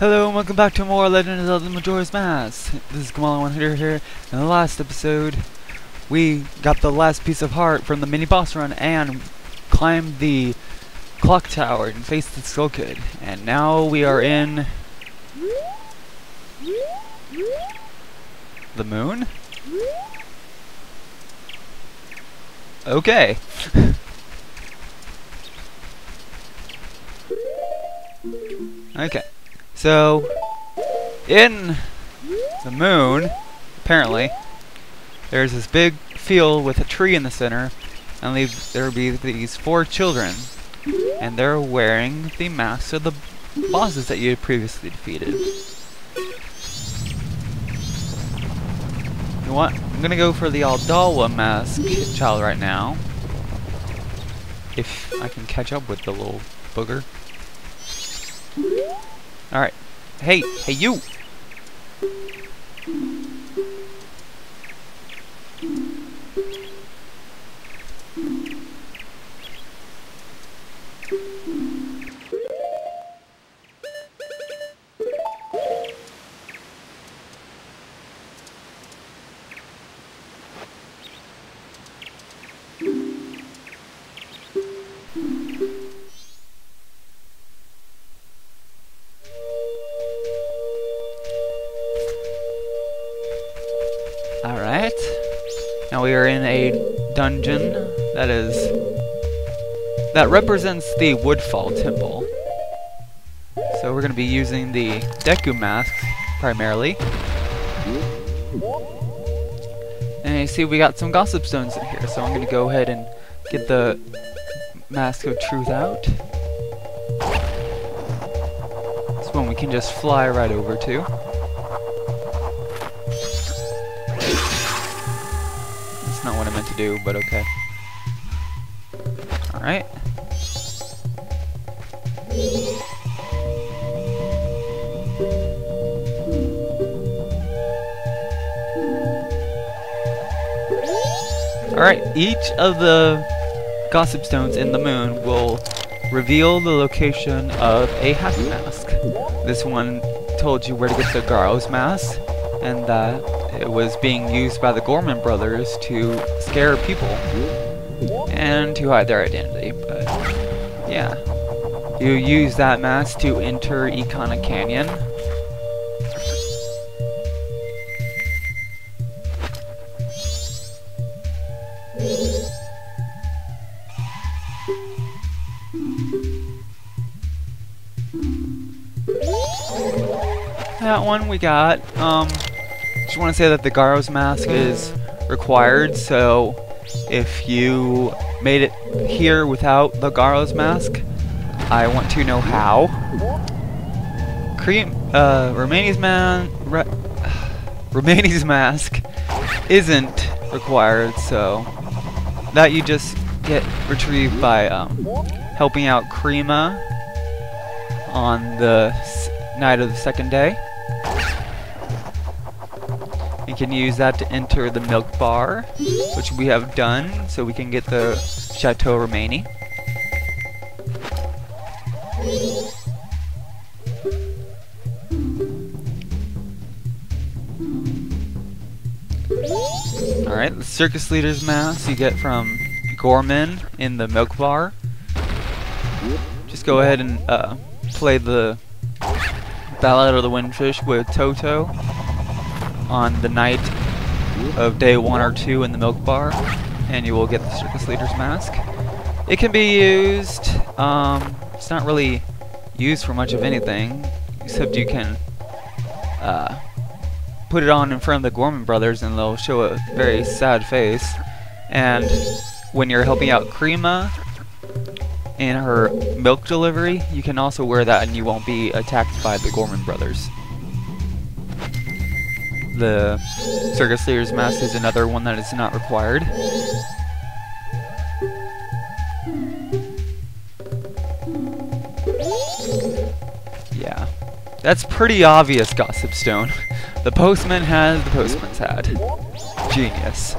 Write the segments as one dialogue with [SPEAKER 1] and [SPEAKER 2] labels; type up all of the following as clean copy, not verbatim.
[SPEAKER 1] Hello and welcome back to more Legend of Zelda Majora's Mask. This is Kamala100 here. In the last episode, we got the last piece of heart from the mini boss run and climbed the clock tower and faced the Skull Kid. And now we are in the moon? Okay. Okay. So, in the moon, apparently, there's this big field with a tree in the center, and there will be these 4 children, and they're wearing the masks of the bosses that you had previously defeated. You know what? I'm gonna go for the Aldawa mask child right now, if I can catch up with the little booger. Alright. Hey you! Alright, now we are in a dungeon that represents the Woodfall Temple. So we're going to be using the Deku Mask primarily. And you see we got some Gossip Stones in here, so I'm going to go ahead and get the Mask of Truth out. This one we can just fly right over to. Not what I meant to do, but okay. Alright. Alright, each of the Gossip Stones in the moon will reveal the location of a happy mask. This one told you where to get the Gero's mask, and that it was being used by the Gorman brothers to scare people and to hide their identity, but yeah. You use that mask to enter Ikana Canyon. That one we got. Just want to say that the Gero's mask is required, so if you made it here without the Gero's mask, I want to know how. Romani's mask isn't required, so that you just get retrieved by helping out Krima on the night of the second day. You can use that to enter the milk bar, which we have done, so we can get the Chateau Romani. Alright, the Circus Leader's mask you get from Gorman in the milk bar. Just go ahead and play the Ballad of the Windfish with Toto on the night of day 1 or 2 in the milk bar, and you will get the Circus Leader's mask. It can be used, it's not really used for much of anything, except you can put it on in front of the Gorman brothers and they'll show a very sad face. And when you're helping out Krima in her milk delivery, you can also wear that and you won't be attacked by the Gorman brothers. The Circus Leader's mask is another one that is not required. Yeah, that's pretty obvious Gossip Stone. The postman has the postman's hat. Genius.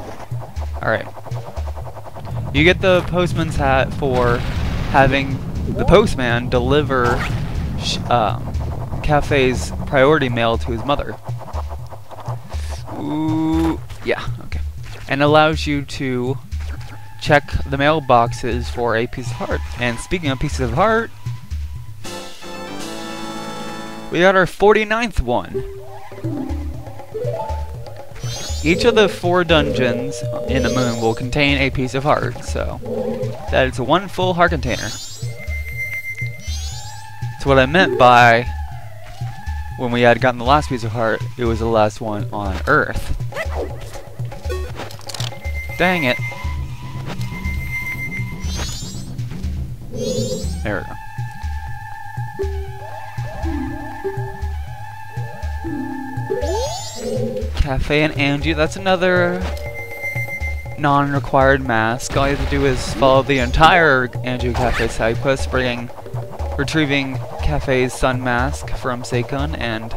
[SPEAKER 1] Alright. You get the postman's hat for having the postman deliver cafe's priority mail to his mother. Ooh, yeah, okay. And allows you to check the mailboxes for a piece of heart. And speaking of pieces of heart, we got our 49th one. Each of the 4 dungeons in the moon will contain a piece of heart, so that is 1 full heart container. So what I meant by when we had gotten the last piece of heart, it was the last one on Earth. Dang it. There we go. Cafe and Angie, that's another non-required mask. All you have to do is follow the entire Angie Cafe side quest, retrieving Cafe's sun mask from Seikun and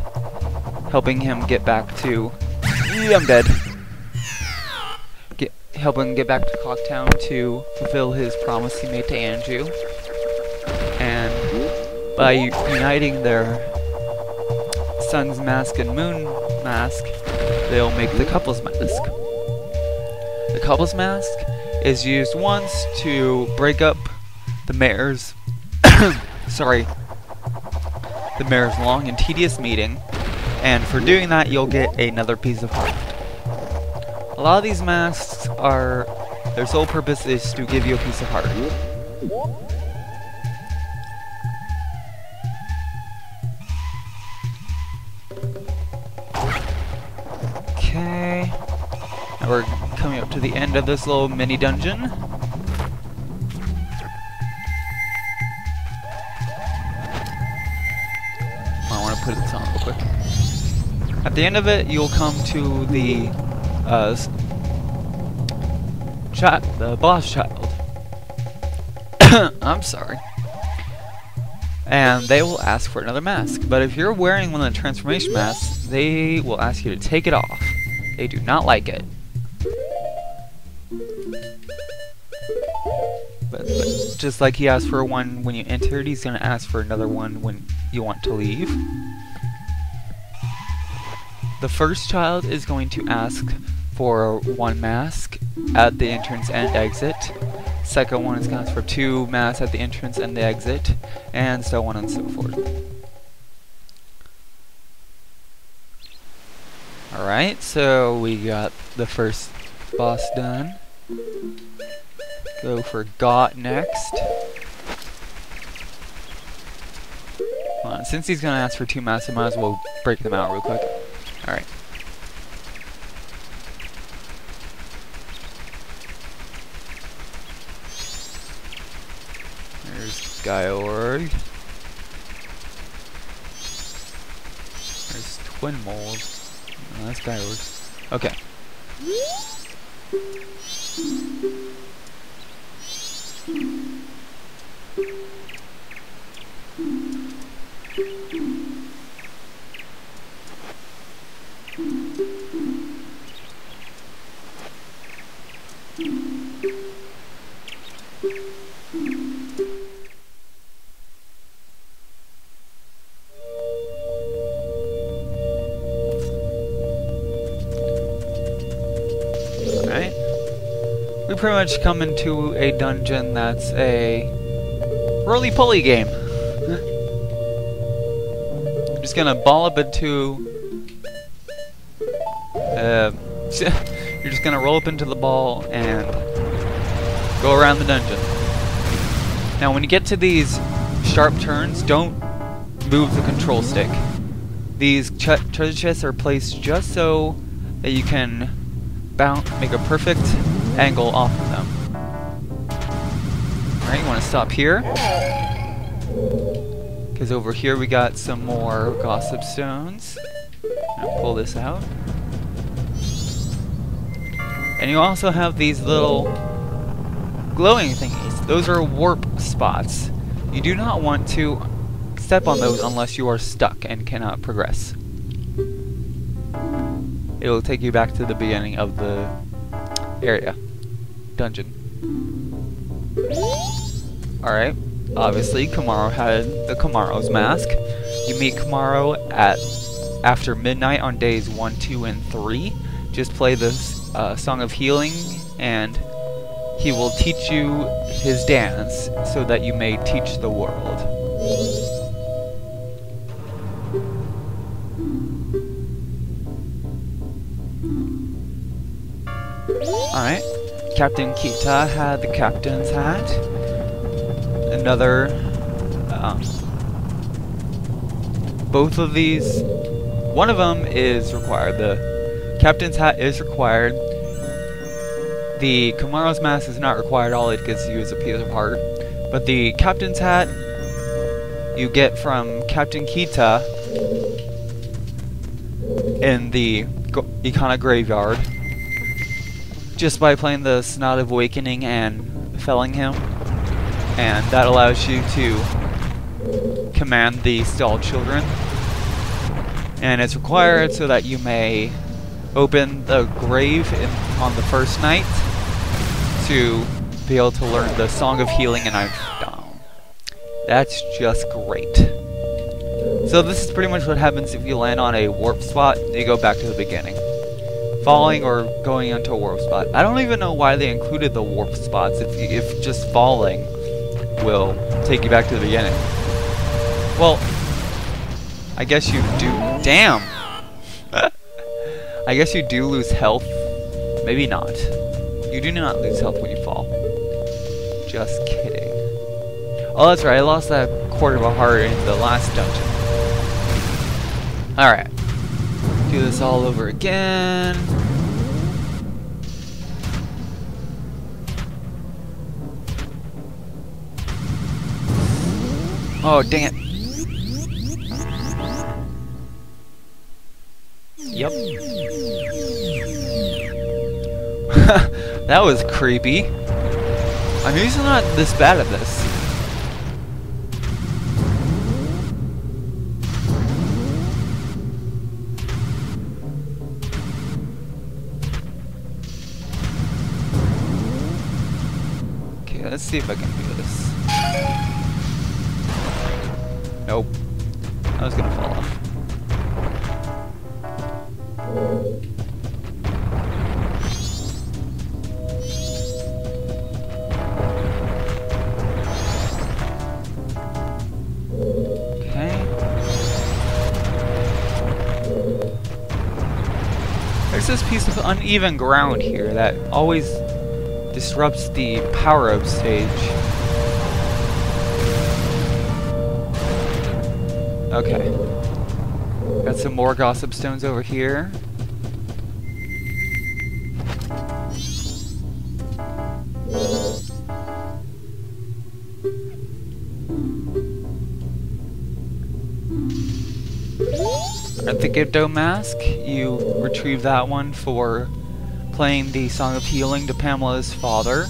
[SPEAKER 1] helping him get back to... I'm dead. Helping him get back to Clocktown to fulfill his promise he made to Anju. And by uniting their sun's mask and moon mask, they'll make the couple's mask. The couple's mask is used once to break up the mayor's the mayor's long and tedious meeting, and for doing that you'll get another piece of heart. A lot of these masks their sole purpose is to give you a piece of heart. Okay, now we're coming up to the end of this little mini dungeon. I want to put this on real quick. At the end of it, you'll come to the boss child. I'm sorry. And they will ask for another mask. But if you're wearing one of the transformation masks, they will ask you to take it off. They do not like it. But just like he asked for one when you entered, he's going to ask for another one when you want to leave. The first child is going to ask for 1 mask at the entrance and exit. Second one is going to ask for 2 masks at the entrance and the exit, and so on and so forth. Alright, so we got the first boss done. Go for Got next. Since he's going to ask for 2 masks, I might as well break them out real quick. Alright. There's Skyord. There's Twin Mold. Oh, that's Skyord. Okay. We pretty much come into a dungeon that's a roly-poly game. I'm just gonna ball up into... you're just gonna roll up into the ball and go around the dungeon. Now when you get to these sharp turns, don't move the control stick. These treasure chests are placed just so that you can make a perfect angle off of them. Alright, you want to stop here. Because over here we got some more gossip stones. I'll pull this out. And you also have these little glowing thingies. Those are warp spots. You do not want to step on those unless you are stuck and cannot progress. It will take you back to the beginning of the area. Dungeon. Alright, obviously Kamaro had the Kamaro's mask, You meet Kamaro at after midnight on days 1, 2, and 3. Just play the Song of Healing, and he will teach you his dance so that you may teach the world. Alright, Captain Kita had the captain's hat. Another, both of these, one of them is required. The captain's hat is required. The Kamaro's mask is not required. All it gives you is a piece of heart. But the captain's hat you get from Captain Kita in the Ikana graveyard, just by playing the Snot of Awakening and felling him, and that allows you to command the stalled children, and it's required so that you may open the grave on the first night to be able to learn the Song of Healing, and I'm down. That's just great. So this is pretty much what happens if you land on a warp spot. You go back to the beginning. Falling or going into a warp spot. I don't even know why they included the warp spots if just falling will take you back to the beginning. Well, I guess you do. Damn! I guess you do lose health. Maybe not. You do not lose health when you fall. Just kidding. Oh, that's right. I lost that quarter of a heart in the last dungeon. Alright. Do this all over again. Oh, dang it. Yep. That was creepy. I'm usually not this bad at this. Okay, let's see if I can do this. Nope. I was gonna fall off. There's this piece of uneven ground here that always disrupts the power-up stage. Okay. Got some more gossip stones over here. At the Gero Mask, you retrieve that one for playing the Song of Healing to Pamela's father.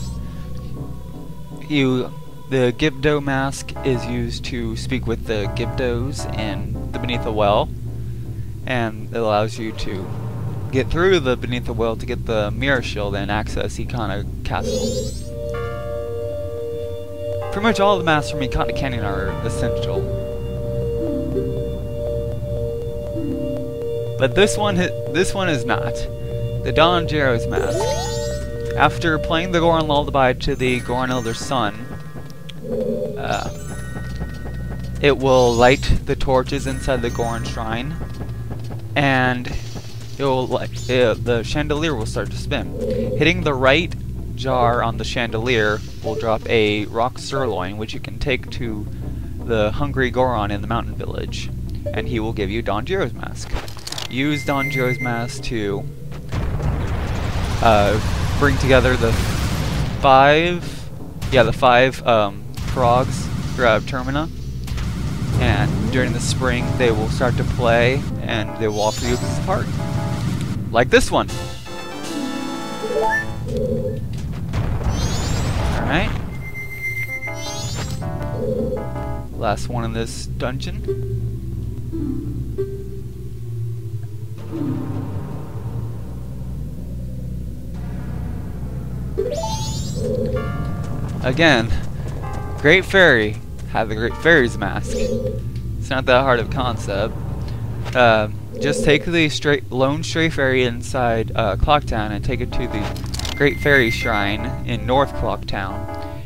[SPEAKER 1] The Gero Mask is used to speak with the Gyptos in the Beneath the Well, and it allows you to get through the Beneath the Well to get the Mirror Shield and access Ikana Castle. Pretty much all the masks from Ikana Canyon are essential. But this one is not. The Don Gero's Mask. After playing the Goron Lullaby to the Goron Elder's son, it will light the torches inside the Goron Shrine, and the chandelier will start to spin. Hitting the right jar on the chandelier will drop a rock sirloin, which you can take to the hungry Goron in the mountain village, and he will give you Don Gero's Mask. Use Don Gero's Mask to bring together the five frogs throughout Termina, and during the spring they will start to play and they will offer you a piece of heart. Like this one. Alright. Last one in this dungeon. Again, Great Fairy had the Great Fairy's Mask. It's not that hard of a concept. Just take the lone stray fairy inside Clocktown and take it to the Great Fairy Shrine in North Clocktown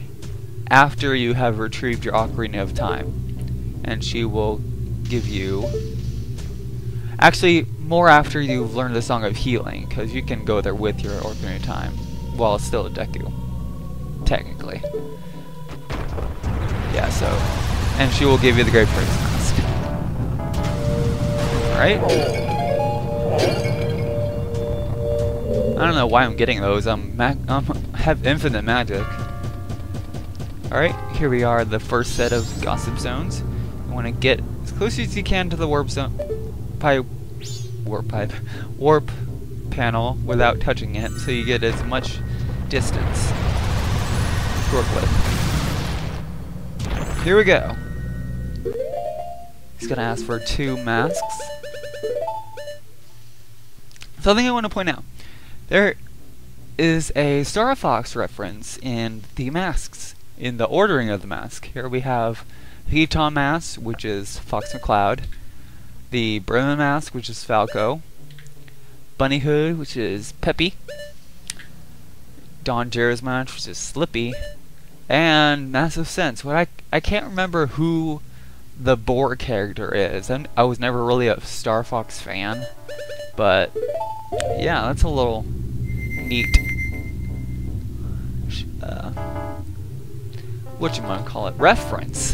[SPEAKER 1] after you have retrieved your Ocarina of Time. And she will give you... Actually, more after you've learned the Song of Healing, because you can go there with your Ocarina of Time while it's still a Deku. Technically. Yeah, so... And she will give you the Great Fairy's Mask. Alright? I don't know why I'm getting those. I have infinite magic. Alright, here we are, the first set of Gossip Zones. You want to get as close as you can to the warp panel without touching it, so you get as much distance to work with. Here we go. He's gonna ask for 2 masks. Something I want to point out. There is a Star Fox reference in the masks, in the ordering of the mask. Here we have Keaton Mask, which is Fox McCloud, the Bremen Mask, which is Falco, Bunny Hood, which is Peppy, Don Gero's Mask, which is Slippy, and Massive Sense. What I can't remember who the Boar character is. I was never really a Star Fox fan, but yeah, that's a little neat. What you might call it? Reference.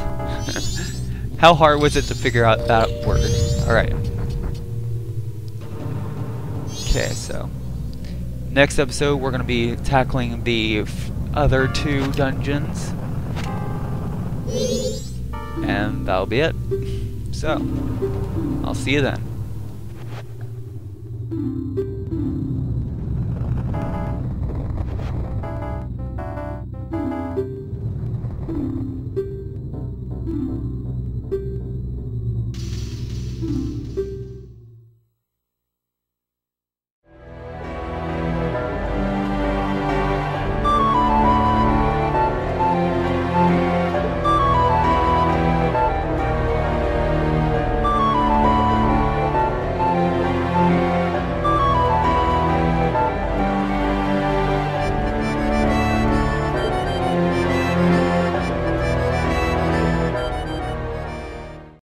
[SPEAKER 1] How hard was it to figure out that word? Alright. Okay, so next episode we're going to be tackling the other 2 dungeons. And that'll be it. So, I'll see you then.